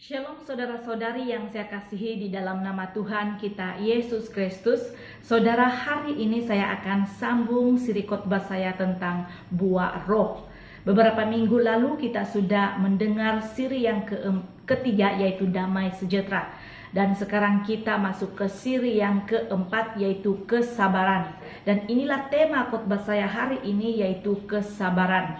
Shalom saudara-saudari yang saya kasihi di dalam nama Tuhan kita Yesus Kristus. Saudara, hari ini saya akan sambung siri khotbah saya tentang buah roh. Beberapa minggu lalu kita sudah mendengar siri yang ketiga, yaitu damai sejahtera. Dan sekarang kita masuk ke siri yang keempat, yaitu kesabaran. Dan inilah tema khotbah saya hari ini, yaitu kesabaran.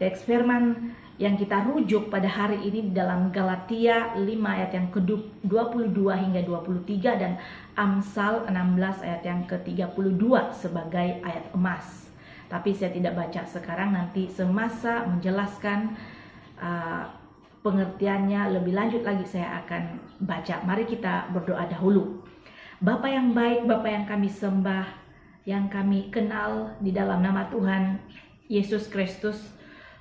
Teks firman yang kita rujuk pada hari ini dalam Galatia 5 ayat yang ke-22 hingga 23 dan Amsal 16 ayat yang ke-32 sebagai ayat emas. Tapi saya tidak baca sekarang, nanti semasa menjelaskan pengertiannya lebih lanjut lagi saya akan baca. Mari kita berdoa dahulu. Bapa yang baik, Bapa yang kami sembah, yang kami kenal di dalam nama Tuhan Yesus Kristus,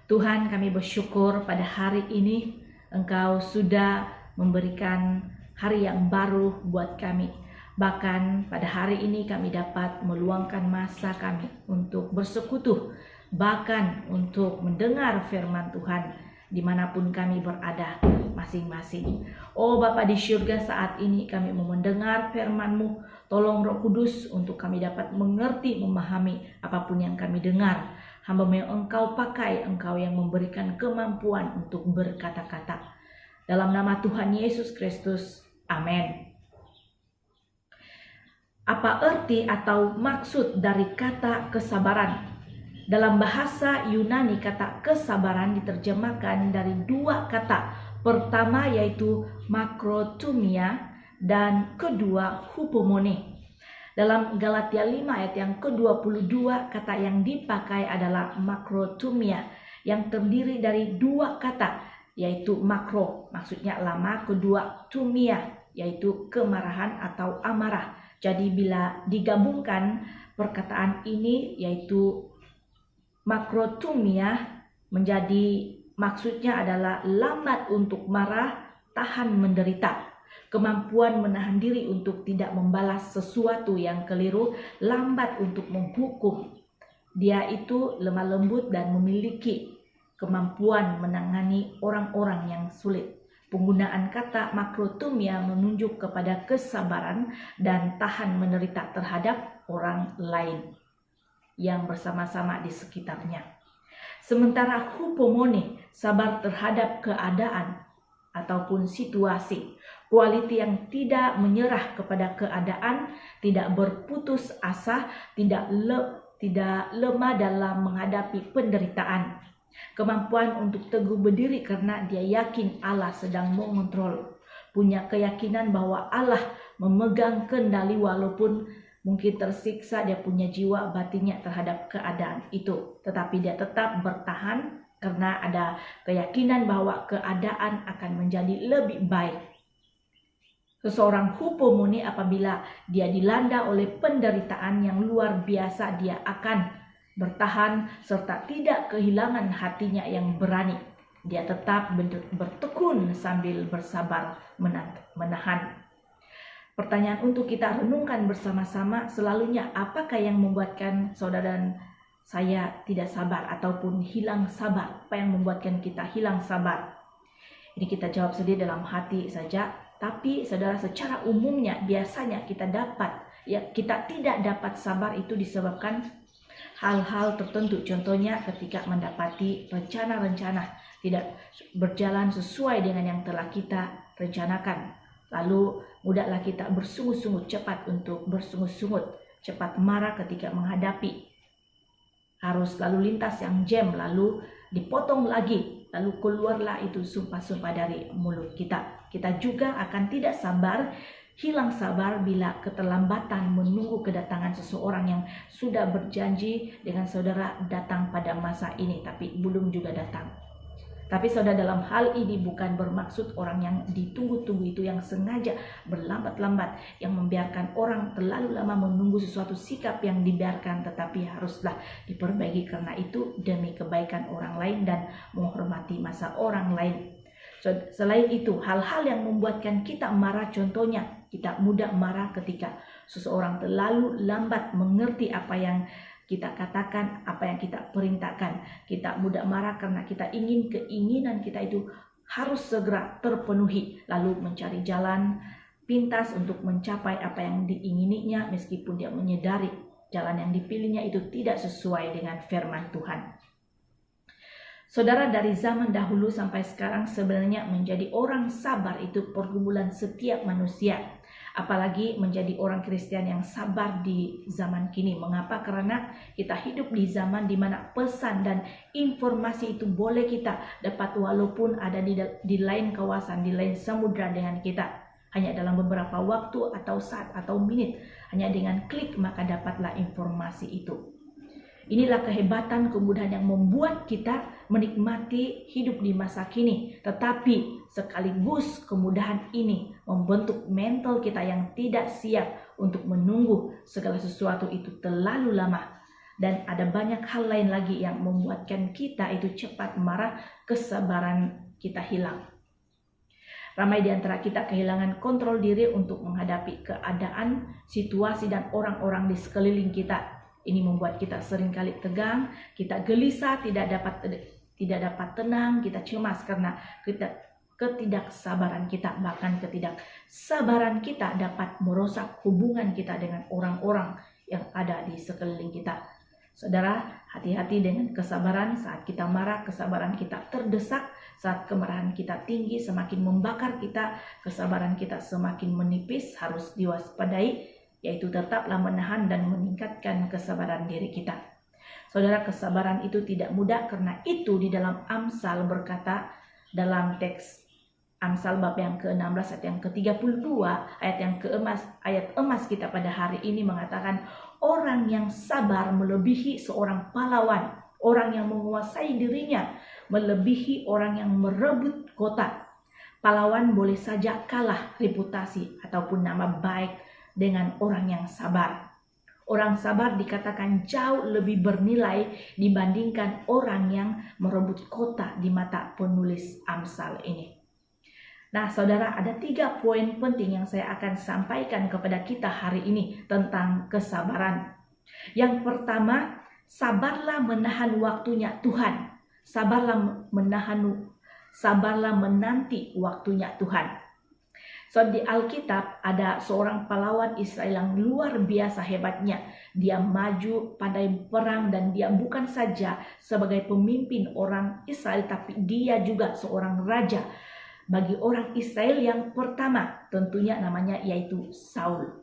Tuhan, kami bersyukur pada hari ini Engkau sudah memberikan hari yang baru buat kami. Bahkan pada hari ini kami dapat meluangkan masa kami untuk bersekutu, bahkan untuk mendengar firman Tuhan dimanapun kami berada masing-masing. Oh Bapa di surga, saat ini kami mau mendengar firman-Mu. Tolong Roh Kudus untuk kami dapat mengerti, memahami apapun yang kami dengar. Hamba-Mu yang Engkau pakai, Engkau yang memberikan kemampuan untuk berkata-kata. Dalam nama Tuhan Yesus Kristus, amin. Apa arti atau maksud dari kata kesabaran? Dalam bahasa Yunani, kata kesabaran diterjemahkan dari dua kata. Pertama yaitu makrotumia dan kedua hupomone. Dalam Galatia 5 ayat yang ke-22, kata yang dipakai adalah makrotumia yang terdiri dari dua kata, yaitu makro, maksudnya lama, kedua tumia, yaitu kemarahan atau amarah. Jadi bila digabungkan perkataan ini, yaitu makrotumia, menjadi maksudnya adalah lambat untuk marah, tahan menderita. Kemampuan menahan diri untuk tidak membalas sesuatu yang keliru, lambat untuk menghukum. Dia itu lemah lembut dan memiliki kemampuan menangani orang-orang yang sulit. Penggunaan kata makrotumia menunjuk kepada kesabaran dan tahan menderita terhadap orang lain yang bersama-sama di sekitarnya. Sementara hupomone, sabar terhadap keadaan ataupun situasi, kualiti yang tidak menyerah kepada keadaan, tidak berputus asa, tidak lemah dalam menghadapi penderitaan. Kemampuan untuk teguh berdiri karena dia yakin Allah sedang mengontrol. Punya keyakinan bahwa Allah memegang kendali walaupun mungkin tersiksa, dia punya jiwa batinnya terhadap keadaan itu. Tetapi dia tetap bertahan karena ada keyakinan bahwa keadaan akan menjadi lebih baik. Seseorang hupomone apabila dia dilanda oleh penderitaan yang luar biasa, dia akan bertahan serta tidak kehilangan hatinya yang berani. Dia tetap bertekun sambil bersabar menahan. Pertanyaan untuk kita renungkan bersama-sama selalunya, apakah yang membuatkan saudara dan saya tidak sabar ataupun hilang sabar? Apa yang membuatkan kita hilang sabar? Ini kita jawab sendiri dalam hati saja. Tapi saudara, secara umumnya biasanya kita tidak dapat sabar itu disebabkan hal-hal tertentu. Contohnya ketika mendapati rencana-rencana tidak berjalan sesuai dengan yang telah kita rencanakan. Lalu mudahlah kita bersungut-sungut, cepat untuk bersungut-sungut, cepat marah ketika menghadapi harus lalu lintas yang jam, lalu dipotong lagi, lalu keluarlah itu sumpah-sumpah dari mulut kita. Kita juga akan tidak sabar, hilang sabar bila keterlambatan menunggu kedatangan seseorang yang sudah berjanji dengan saudara datang pada masa ini, tapi belum juga datang. Tapi saudara, dalam hal ini bukan bermaksud orang yang ditunggu-tunggu itu yang sengaja berlambat-lambat, yang membiarkan orang terlalu lama menunggu sesuatu sikap yang dibiarkan, tetapi haruslah diperbaiki karena itu demi kebaikan orang lain dan menghormati masa orang lain. Selain itu, hal-hal yang membuatkan kita marah, contohnya kita mudah marah ketika seseorang terlalu lambat mengerti apa yang kita katakan, apa yang kita perintahkan. Kita mudah marah karena kita keinginan kita itu harus segera terpenuhi, lalu mencari jalan pintas untuk mencapai apa yang diingininya meskipun dia menyadari jalan yang dipilihnya itu tidak sesuai dengan firman Tuhan. Saudara, dari zaman dahulu sampai sekarang sebenarnya menjadi orang sabar itu pergumulan setiap manusia. Apalagi menjadi orang Kristen yang sabar di zaman kini. Mengapa? Karena kita hidup di zaman di mana pesan dan informasi itu boleh kita dapat walaupun ada di lain kawasan, di lain samudra dengan kita. Hanya dalam beberapa waktu atau saat atau menit. Hanya dengan klik maka dapatlah informasi itu. Inilah kehebatan kemudahan yang membuat kita menikmati hidup di masa kini. Tetapi sekaligus kemudahan ini membentuk mental kita yang tidak siap untuk menunggu segala sesuatu itu terlalu lama. Dan ada banyak hal lain lagi yang membuatkan kita itu cepat marah, kesabaran kita hilang. Ramai di antara kita kehilangan kontrol diri untuk menghadapi keadaan, situasi, dan orang-orang di sekeliling kita. Ini membuat kita seringkali tegang, kita gelisah, tidak dapat tenang, kita cemas karena ketidaksabaran kita. Bahkan ketidaksabaran kita dapat merusak hubungan kita dengan orang-orang yang ada di sekeliling kita. Saudara, hati-hati dengan kesabaran. Saat kita marah, kesabaran kita terdesak. Saat kemarahan kita tinggi, semakin membakar kita, kesabaran kita semakin menipis, harus diwaspadai, yaitu tetaplah menahan dan meningkatkan kesabaran diri kita. Saudara, kesabaran itu tidak mudah, karena itu di dalam Amsal berkata, dalam teks Amsal bab yang ke-16 ayat yang ke-32, ayat emas kita pada hari ini mengatakan, orang yang sabar melebihi seorang pahlawan, orang yang menguasai dirinya melebihi orang yang merebut kota. Pahlawan boleh saja kalah reputasi ataupun nama baik dengan orang yang sabar. Orang sabar dikatakan jauh lebih bernilai dibandingkan orang yang merebut kota di mata penulis Amsal ini. Nah, saudara, ada 3 poin penting yang saya akan sampaikan kepada kita hari ini tentang kesabaran. Yang pertama, sabarlah menahan waktunya Tuhan. Sabarlah menanti waktunya Tuhan. So, di Alkitab ada seorang pahlawan Israel yang luar biasa hebatnya. Dia maju, pandai perang, dan dia bukan saja sebagai pemimpin orang Israel, tapi dia juga seorang raja bagi orang Israel yang pertama, tentunya namanya yaitu Saul.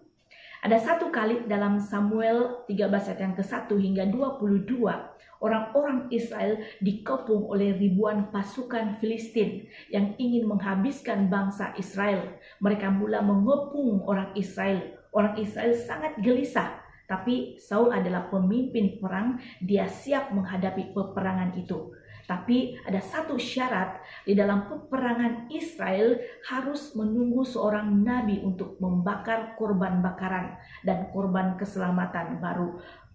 Ada satu kali dalam Samuel 13 ayat yang ke-1 hingga 22, orang-orang Israel dikepung oleh ribuan pasukan Filistin yang ingin menghabiskan bangsa Israel. Mereka mula mengepung orang Israel. Orang Israel sangat gelisah, tapi Saul adalah pemimpin perang, dia siap menghadapi peperangan itu. Tapi ada satu syarat, di dalam peperangan Israel harus menunggu seorang nabi untuk membakar korban bakaran dan korban keselamatan,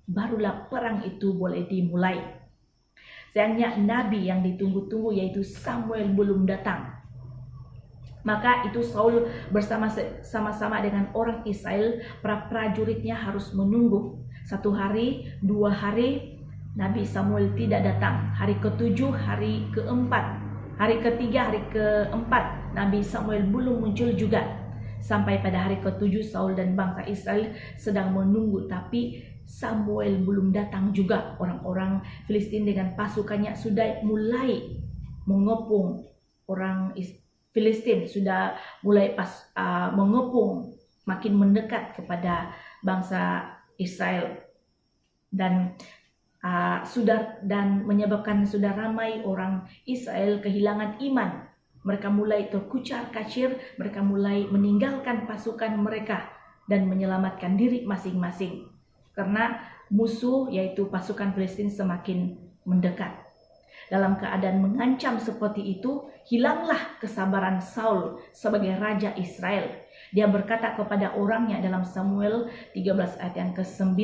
barulah perang itu boleh dimulai. Sayangnya nabi yang ditunggu-tunggu yaitu Samuel belum datang. Maka itu Saul bersama-sama dengan orang Israel, para prajuritnya harus menunggu 1 hari, 2 hari, Nabi Samuel tidak datang. Hari ke-7, hari ke-4, hari ke-3, hari ke-4, Nabi Samuel belum muncul juga. Sampai pada hari ke-7 Saul dan bangsa Israel sedang menunggu, tapi Samuel belum datang juga. Orang-orang Filistin dengan pasukannya sudah mulai mengepung orang Filistin, sudah mulai mengepung, makin mendekat kepada bangsa Israel. Dan menyebabkan sudah ramai orang Israel kehilangan iman. Mereka mulai terkucar-kacir, mereka mulai meninggalkan pasukan mereka dan menyelamatkan diri masing-masing. Karena musuh yaitu pasukan Filistin semakin mendekat. Dalam keadaan mengancam seperti itu, hilanglah kesabaran Saul sebagai raja Israel. Dia berkata kepada orangnya dalam Samuel 13 ayat yang ke-9,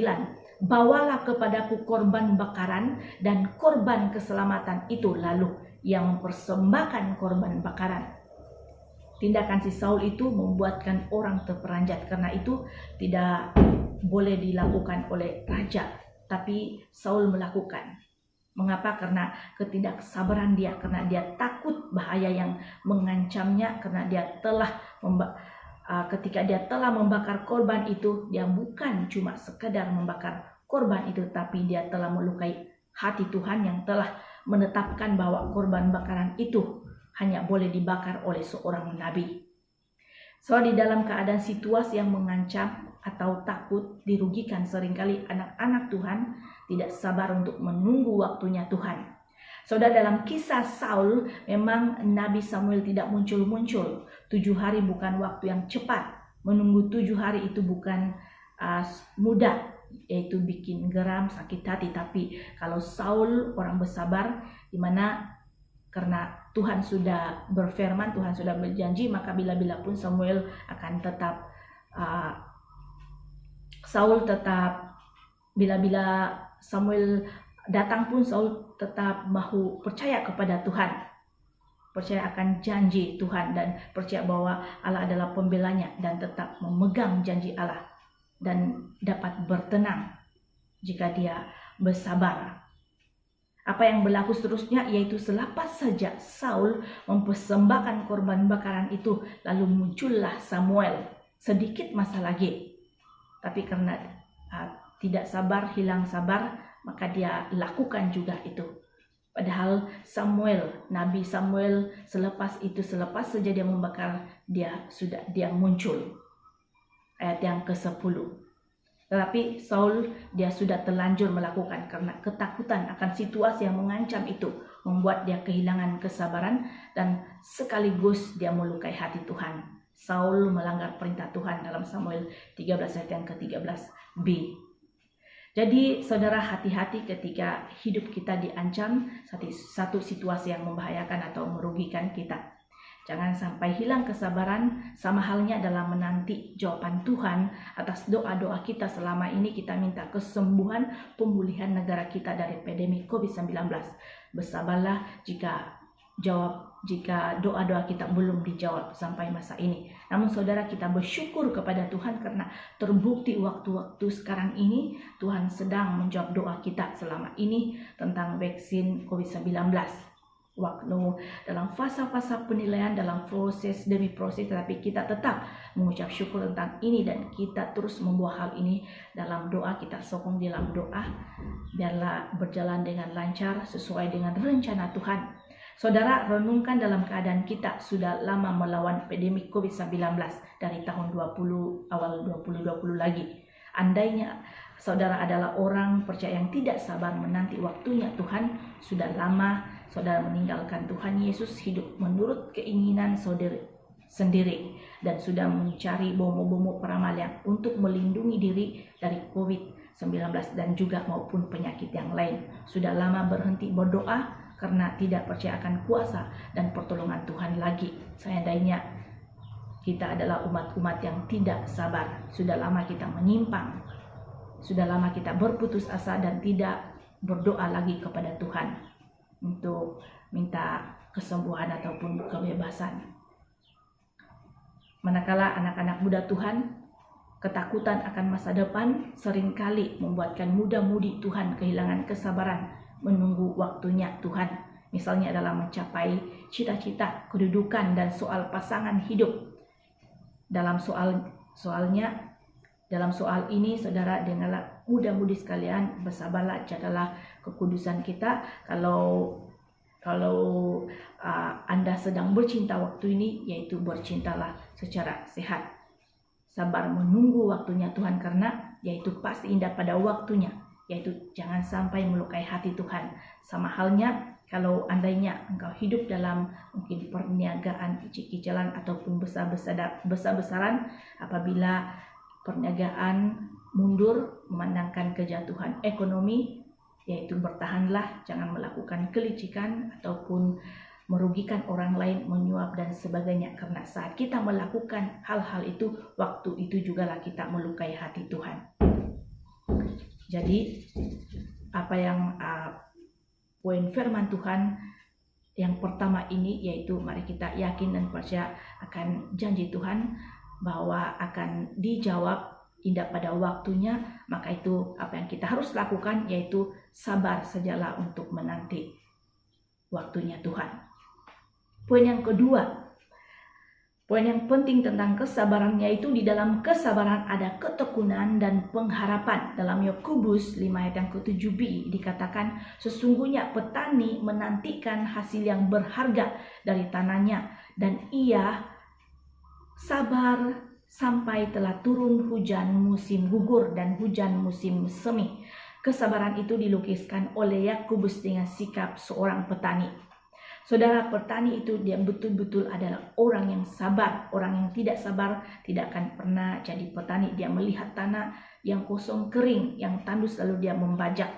bawalah kepadaku korban bakaran dan korban keselamatan itu. Lalu ia mempersembahkan korban bakaran. Tindakan si Saul itu membuatkan orang terperanjat, karena itu tidak boleh dilakukan oleh raja, tapi Saul melakukan. Mengapa? Karena ketidaksabaran dia, karena dia takut bahaya yang mengancamnya, karena dia telah ketika dia telah membakar korban itu, dia bukan cuma sekadar membakar korban itu, tapi dia telah melukai hati Tuhan yang telah menetapkan bahwa korban bakaran itu hanya boleh dibakar oleh seorang nabi. So, di dalam keadaan situasi yang mengancam atau takut dirugikan, seringkali anak-anak Tuhan tidak sabar untuk menunggu waktunya Tuhan. Saudara, dalam kisah Saul, memang Nabi Samuel tidak muncul-muncul. 7 hari bukan waktu yang cepat. Menunggu 7 hari itu bukan mudah, yaitu bikin geram, sakit hati. Tapi kalau Saul orang bersabar, dimana karena Tuhan sudah berfirman, Tuhan sudah berjanji, maka bila-bila pun Samuel akan tetap bila-bila Samuel datang pun Saul tetap mahu percaya kepada Tuhan, percaya akan janji Tuhan, dan percaya bahwa Allah adalah pembelanya, dan tetap memegang janji Allah dan dapat bertenang jika dia bersabar. Apa yang berlaku seterusnya yaitu selepas saja Saul mempersembahkan korban bakaran itu, lalu muncullah Samuel sedikit masa lagi. Tapi karena tidak sabar, hilang sabar, maka dia lakukan juga itu. Padahal Nabi Samuel selepas saja dia membakar, dia muncul. Ayat yang ke-10. Tetapi Saul dia sudah terlanjur melakukan, karena ketakutan akan situasi yang mengancam itu membuat dia kehilangan kesabaran dan sekaligus dia melukai hati Tuhan. Saul melanggar perintah Tuhan dalam Samuel 13 ayat yang ke-13b. Jadi saudara, hati-hati ketika hidup kita diancam satu situasi yang membahayakan atau merugikan kita. Jangan sampai hilang kesabaran, sama halnya dalam menanti jawaban Tuhan atas doa-doa kita selama ini. Kita minta kesembuhan, pemulihan negara kita dari pandemi COVID-19. Bersabarlah jika doa-doa kita belum dijawab sampai masa ini. Namun saudara, kita bersyukur kepada Tuhan karena terbukti waktu-waktu sekarang ini Tuhan sedang menjawab doa kita selama ini tentang vaksin COVID-19. Waktu dalam fasa-fasa penilaian, dalam proses demi proses, tetapi kita tetap mengucap syukur tentang ini, dan kita terus membawa hal ini dalam doa. Kita sokong dalam doa, biarlah berjalan dengan lancar sesuai dengan rencana Tuhan. Saudara, renungkan dalam keadaan kita sudah lama melawan pandemi COVID-19 dari tahun awal 2020 lagi. Andainya saudara adalah orang percaya yang tidak sabar menanti waktunya Tuhan, sudah lama saudara meninggalkan Tuhan Yesus, hidup menurut keinginan saudara sendiri, dan sudah mencari bomo-bomo peramal yang untuk melindungi diri dari COVID-19 dan juga maupun penyakit yang lain. Sudah lama berhenti berdoa karena tidak percaya akan kuasa dan pertolongan Tuhan lagi. Seandainya kita adalah umat-umat yang tidak sabar, sudah lama kita menyimpang, sudah lama kita berputus asa dan tidak berdoa lagi kepada Tuhan untuk minta kesembuhan ataupun kebebasan. Manakala anak-anak muda Tuhan, ketakutan akan masa depan seringkali membuatkan muda-mudi Tuhan kehilangan kesabaran menunggu waktunya Tuhan. Misalnya dalam mencapai cita-cita, kedudukan, dan soal pasangan hidup. Dalam soal ini, saudara, dengarlah muda-mudi sekalian, bersabarlah, jagalah kekudusan kita. Kalau Anda sedang bercinta waktu ini, yaitu bercintalah secara sehat. Sabar menunggu waktunya Tuhan, karena yaitu pasti indah pada waktunya, yaitu jangan sampai melukai hati Tuhan. Sama halnya kalau andainya engkau hidup dalam mungkin perniagaan, cicilan ataupun besar-besaran, apabila perniagaan mundur memandangkan kejatuhan ekonomi, yaitu bertahanlah, jangan melakukan kelicikan ataupun merugikan orang lain, menyuap dan sebagainya, karena saat kita melakukan hal-hal itu, waktu itu jugalah kita melukai hati Tuhan. Jadi apa yang poin firman Tuhan yang pertama ini, yaitu mari kita yakin dan percaya akan janji Tuhan bahwa akan dijawab indah pada waktunya, maka itu apa yang kita harus lakukan, yaitu sabar sajalah untuk menanti waktunya Tuhan. Poin yang kedua, poin yang penting tentang kesabaran, yaitu di dalam kesabaran ada ketekunan dan pengharapan. Dalam Yakobus 5 ayat yang ke-7b dikatakan, sesungguhnya petani menantikan hasil yang berharga dari tanahnya, dan ia sabar sampai telah turun hujan musim gugur dan hujan musim semi. Kesabaran itu dilukiskan oleh Yakobus dengan sikap seorang petani. Saudara, petani itu dia betul-betul adalah orang yang sabar. Orang yang tidak sabar tidak akan pernah jadi petani. Dia melihat tanah yang kosong kering, yang tandus, lalu dia membajak,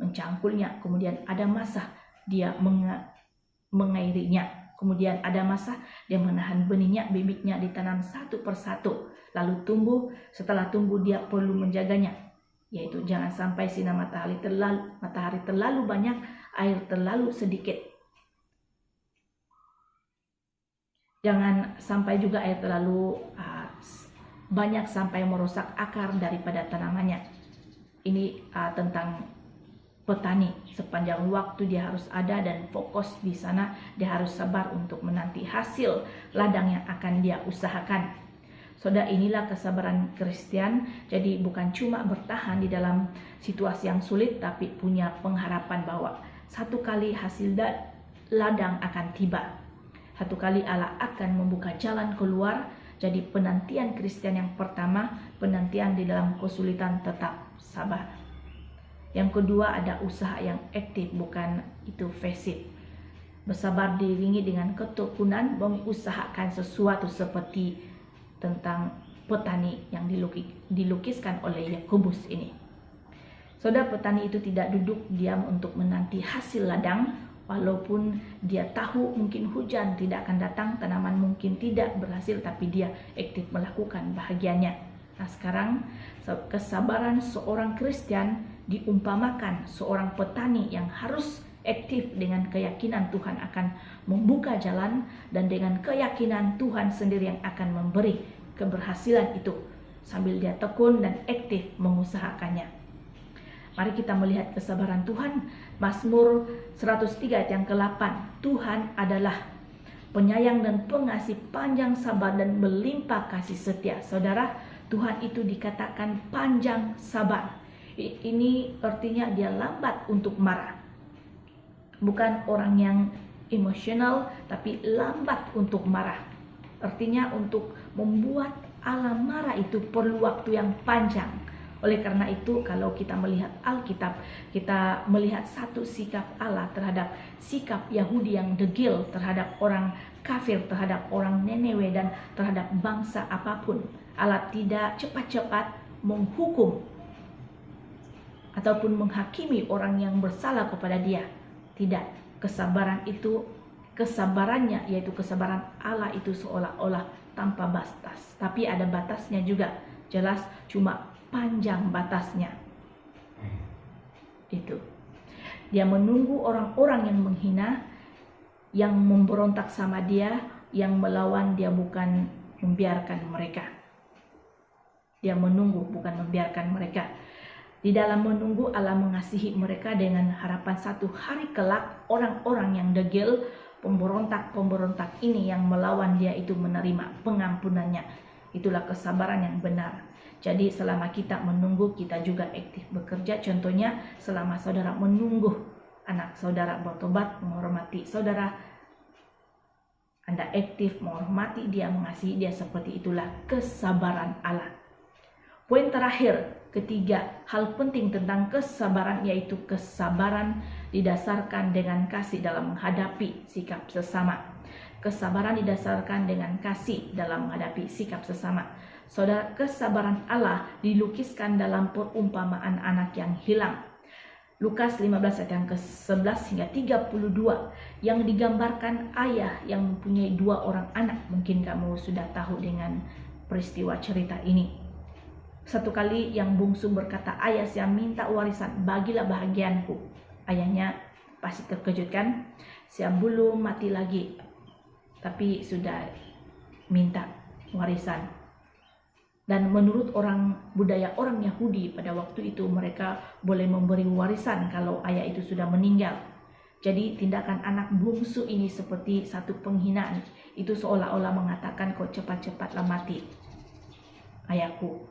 mencangkulnya. Kemudian ada masa dia mengairinya. Kemudian ada masa dia menahan benihnya, bibitnya ditanam satu persatu, lalu tumbuh. Setelah tumbuh dia perlu menjaganya, yaitu jangan sampai sinar matahari terlalu banyak, air terlalu sedikit. Jangan sampai juga air terlalu banyak sampai merusak akar daripada tanamannya. Ini tentang petani. Sepanjang waktu dia harus ada dan fokus di sana. Dia harus sabar untuk menanti hasil ladang yang akan dia usahakan. Saudara, inilah kesabaran Kristen. Jadi bukan cuma bertahan di dalam situasi yang sulit, tapi punya pengharapan bahwa satu kali hasil ladang akan tiba. Satu kali Allah akan membuka jalan keluar. Jadi penantian Kristen yang pertama, penantian di dalam kesulitan tetap sabar. Yang kedua, ada usaha yang aktif, bukan itu pasif. Bersabar diiringi dengan ketekunan, mengusahakan sesuatu seperti tentang petani yang dilukiskan oleh Yakobus ini. Saudara, petani itu tidak duduk diam untuk menanti hasil ladang, walaupun dia tahu mungkin hujan tidak akan datang, tanaman mungkin tidak berhasil, tapi dia aktif melakukan bahagiannya. Nah, sekarang kesabaran seorang Kristen diumpamakan seorang petani yang harus aktif dengan keyakinan Tuhan akan membuka jalan, dan dengan keyakinan Tuhan sendiri yang akan memberi keberhasilan itu sambil dia tekun dan aktif mengusahakannya. Mari kita melihat kesabaran Tuhan. Mazmur 103 ayat yang ke-8. Tuhan adalah penyayang dan pengasih, panjang sabar dan melimpah kasih setia. Saudara, Tuhan itu dikatakan panjang sabar. Ini artinya dia lambat untuk marah. Bukan orang yang emosional, tapi lambat untuk marah. Artinya untuk membuat Allah marah itu perlu waktu yang panjang. Oleh karena itu, kalau kita melihat Alkitab, kita melihat satu sikap Allah terhadap sikap Yahudi yang degil terhadap orang kafir, terhadap orang Nineve, dan terhadap bangsa apapun. Allah tidak cepat-cepat menghukum ataupun menghakimi orang yang bersalah kepada dia. Tidak, kesabaran itu, kesabarannya yaitu kesabaran Allah itu seolah-olah tanpa batas. Tapi ada batasnya juga, jelas cuma panjang batasnya. Itu. Dia menunggu orang-orang yang menghina, yang memberontak sama dia, yang melawan dia, bukan membiarkan mereka. Dia menunggu, bukan membiarkan mereka. Di dalam menunggu, Allah mengasihi mereka dengan harapan satu hari kelak orang-orang yang degil, pemberontak-pemberontak ini yang melawan dia itu menerima pengampunannya. Itulah kesabaran yang benar. Jadi selama kita menunggu, kita juga aktif bekerja. Contohnya, selama saudara menunggu anak saudara bertobat, menghormati saudara, Anda aktif menghormati dia, mengasihi dia, seperti itulah kesabaran Allah. Poin terakhir, ketiga, hal penting tentang kesabaran, yaitu kesabaran didasarkan dengan kasih dalam menghadapi sikap sesama. Kesabaran didasarkan dengan kasih dalam menghadapi sikap sesama. Saudara, kesabaran Allah dilukiskan dalam perumpamaan anak yang hilang. Lukas 15 ayat yang ke-11 hingga 32 yang digambarkan ayah yang mempunyai 2 orang anak. Mungkin kamu sudah tahu dengan peristiwa cerita ini. Satu kali yang bungsu berkata, "Ayah, saya minta warisan, bagilah bahagianku." Ayahnya pasti terkejut kan? Saya belum mati lagi, tapi sudah minta warisan. Dan menurut budaya orang Yahudi pada waktu itu, mereka boleh memberi warisan kalau ayah itu sudah meninggal. Jadi tindakan anak bungsu ini seperti satu penghinaan. Itu seolah-olah mengatakan, kau cepat-cepatlah mati, ayahku.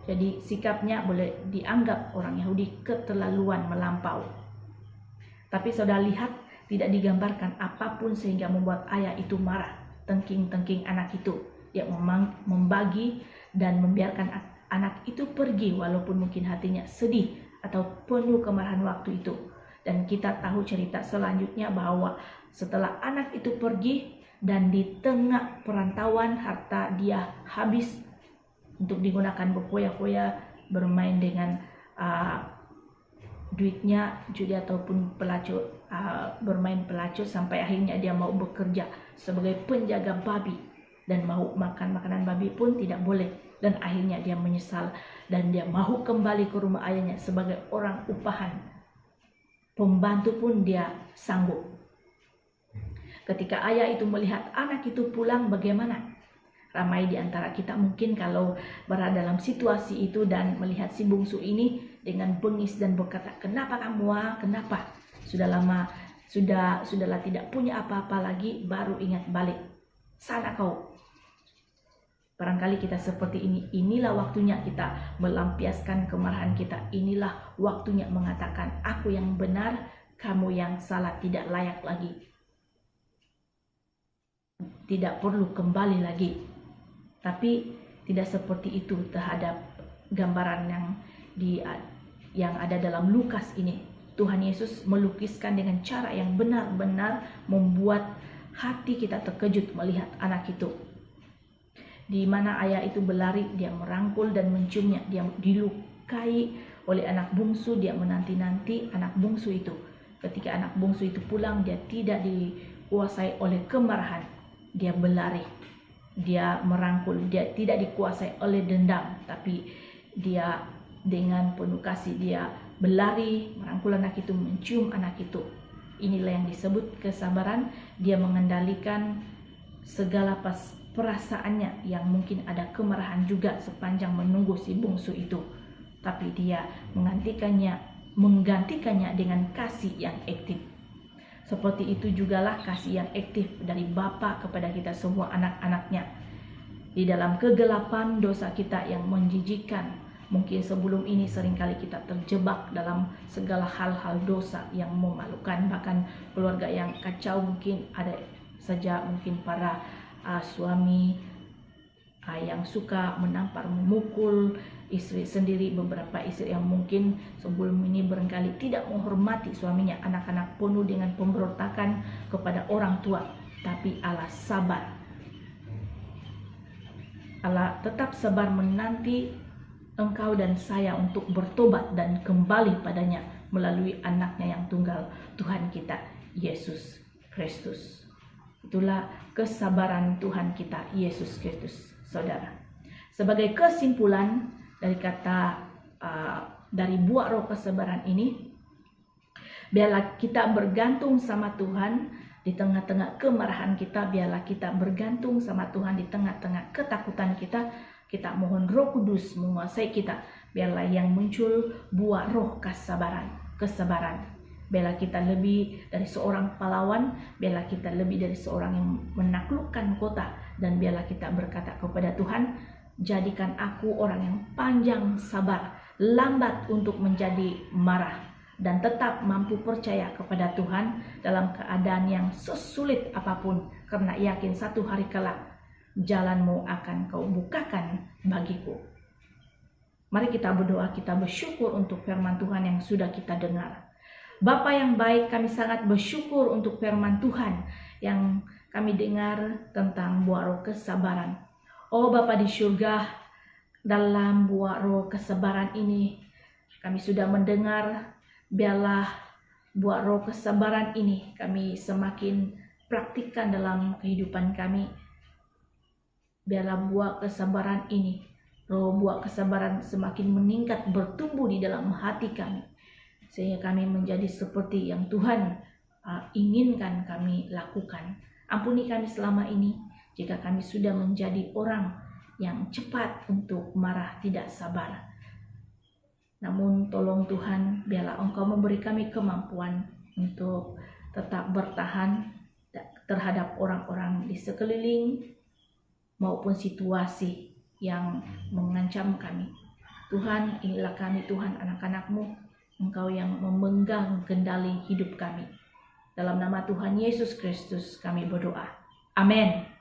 Jadi sikapnya boleh dianggap orang Yahudi keterlaluan, melampau. Tapi saudara lihat, tidak digambarkan apapun sehingga membuat ayah itu marah. Tengking-tengking anak itu yang membagi dan membiarkan anak itu pergi walaupun mungkin hatinya sedih atau penuh kemarahan waktu itu. Dan kita tahu cerita selanjutnya bahwa setelah anak itu pergi dan di tengah perantauan harta dia habis untuk digunakan berfoya-foya, bermain dengan duitnya, judi ataupun pelacur, bermain pelacur, sampai akhirnya dia mau bekerja sebagai penjaga babi dan mau makan makanan babi pun tidak boleh. Dan akhirnya dia menyesal dan dia mau kembali ke rumah ayahnya sebagai orang upahan. Pembantu pun dia sanggup. Ketika ayah itu melihat anak itu pulang, bagaimana? Ramai di antara kita mungkin kalau berada dalam situasi itu dan melihat si bungsu ini dengan bengis dan berkata, kenapa kamu? Kenapa? Sudahlah tidak punya apa-apa lagi, baru ingat balik. Sana kau. Barangkali kita seperti ini. Inilah waktunya kita melampiaskan kemarahan kita. Inilah waktunya mengatakan, aku yang benar, kamu yang salah, tidak layak lagi. Tidak perlu kembali lagi. Tapi tidak seperti itu terhadap gambaran yang ada dalam Lukas ini. Tuhan Yesus melukiskan dengan cara yang benar-benar membuat hati kita terkejut melihat anak itu. Di mana ayah itu berlari, dia merangkul dan menciumnya. Dia dilukai oleh anak bungsu, dia menanti-nanti anak bungsu itu. Ketika anak bungsu itu pulang, dia tidak dikuasai oleh kemarahan. Dia berlari, dia merangkul, dia tidak dikuasai oleh dendam, tapi dia dengan penuh kasih, dia berlari, merangkul anak itu, mencium anak itu. Inilah yang disebut kesabaran. Dia mengendalikan segala perasaannya yang mungkin ada kemarahan juga sepanjang menunggu si bungsu itu. Tapi dia menggantikannya dengan kasih yang aktif. Seperti itu jugalah kasih yang aktif dari Bapa kepada kita semua anak-anaknya. Di dalam kegelapan dosa kita yang menjijikkan, mungkin sebelum ini seringkali kita terjebak dalam segala hal-hal dosa yang memalukan, bahkan keluarga yang kacau. Mungkin ada saja mungkin para suami yang suka menampar, memukul istri sendiri, beberapa istri yang mungkin sebelum ini barangkali tidak menghormati suaminya, anak-anak penuh dengan pemberontakan kepada orang tua. Tapi Allah sabar, Allah tetap sabar menanti engkau dan saya untuk bertobat dan kembali padanya melalui anaknya yang tunggal, Tuhan kita Yesus Kristus. Itulah kesabaran Tuhan kita Yesus Kristus, saudara. Sebagai kesimpulan dari dari buah roh kesabaran ini, biarlah kita bergantung sama Tuhan di tengah-tengah kemarahan kita. Biarlah kita bergantung sama Tuhan di tengah-tengah ketakutan kita. Kita mohon Roh Kudus menguasai kita. Biarlah yang muncul buah roh kesabaran. Biarlah kita lebih dari seorang pahlawan, biarlah kita lebih dari seorang yang menaklukkan kota, dan biarlah kita berkata kepada Tuhan, jadikan aku orang yang panjang sabar, lambat untuk menjadi marah, dan tetap mampu percaya kepada Tuhan dalam keadaan yang sesulit apapun, karena yakin satu hari kelak jalanmu akan kau bukakan bagiku. Mari kita berdoa, kita bersyukur untuk firman Tuhan yang sudah kita dengar. Bapa yang baik, kami sangat bersyukur untuk firman Tuhan yang kami dengar tentang buah roh kesabaran. Oh Bapa di surga, dalam buah roh kesabaran ini kami sudah mendengar, biarlah buah roh kesabaran ini kami semakin praktikkan dalam kehidupan kami. Biarlah buah kesabaran ini, roh buah kesabaran semakin meningkat, bertumbuh di dalam hati kami, sehingga kami menjadi seperti yang Tuhan inginkan kami lakukan. Ampuni kami selama ini jika kami sudah menjadi orang yang cepat untuk marah, tidak sabar. Namun tolong Tuhan, biarlah Engkau memberi kami kemampuan untuk tetap bertahan terhadap orang-orang di sekeliling maupun situasi yang mengancam kami. Tuhan, inilah kami Tuhan, anak-anak-Mu, Engkau yang memegang kendali hidup kami. Dalam nama Tuhan Yesus Kristus kami berdoa. Amin.